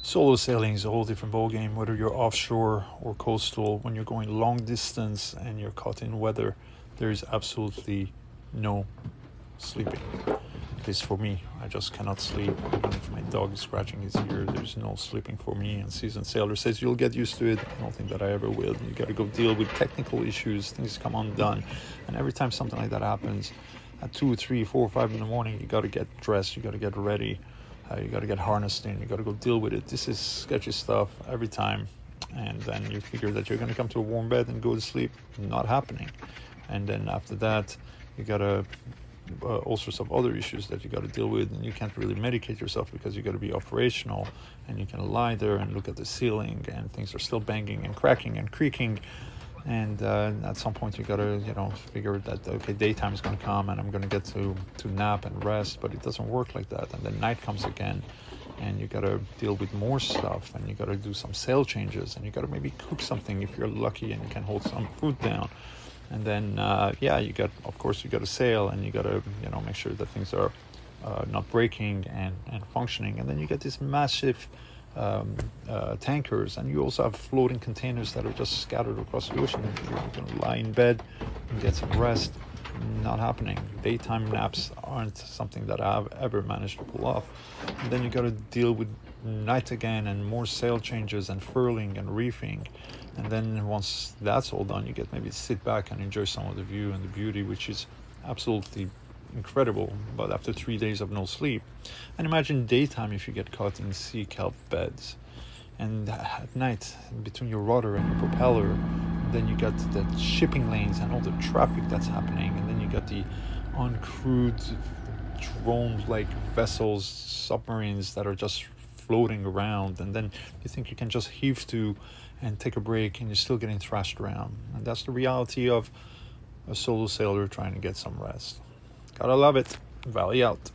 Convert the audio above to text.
Solo sailing is a whole different ballgame, whether you're offshore or coastal. When you're going long distance and you're caught in weather, there is absolutely no sleeping. At least for me, I just cannot sleep. Even if my dog is scratching his ear, there's no sleeping for me. And Seasoned Sailor says you'll get used to it. I don't think that I ever will. You got to go deal with technical issues, things come undone. And every time something like that happens, at 2, 3, 4, 5 in the morning, you got to get dressed, you got to get ready. You got to get harnessed in, you got to go deal with it. This is sketchy stuff every time. And then you figure that you're going to come to a warm bed and go to sleep. Not happening. And then after that, you got to all sorts of other issues that you got to deal with, and you can't really medicate yourself because you got to be operational, and you can lie there and look at the ceiling and things are still banging and cracking and creaking. And at some point you gotta figure that, okay, daytime is going to come and I'm going to get to nap and rest, but it doesn't work like that. And then night comes again and you got to deal with more stuff, and you got to do some sail changes, and you got to maybe cook something if you're lucky and you can hold some food down. And then you got to sail, and you got to make sure that things are not breaking and functioning. And then you get these massive tankers, and you also have floating containers that are just scattered across the ocean. You're going to lie in bed and get some rest. Not happening. Daytime naps aren't something that I've ever managed to pull off. And then you got to deal with night again, and more sail changes and furling and reefing. And then once that's all done, you get maybe to sit back and enjoy some of the view and the beauty, which is absolutely incredible. But after 3 days of no sleep, and imagine daytime if you get caught in sea kelp beds, and at night between your rudder and your propeller, then you got the shipping lanes and all the traffic that's happening, and then you got the uncrewed drone-like vessels, submarines that are just floating around, and then you think you can just heave to and take a break, and you're still getting thrashed around. And that's the reality of a solo sailor trying to get some rest. Gotta love it. Valley out.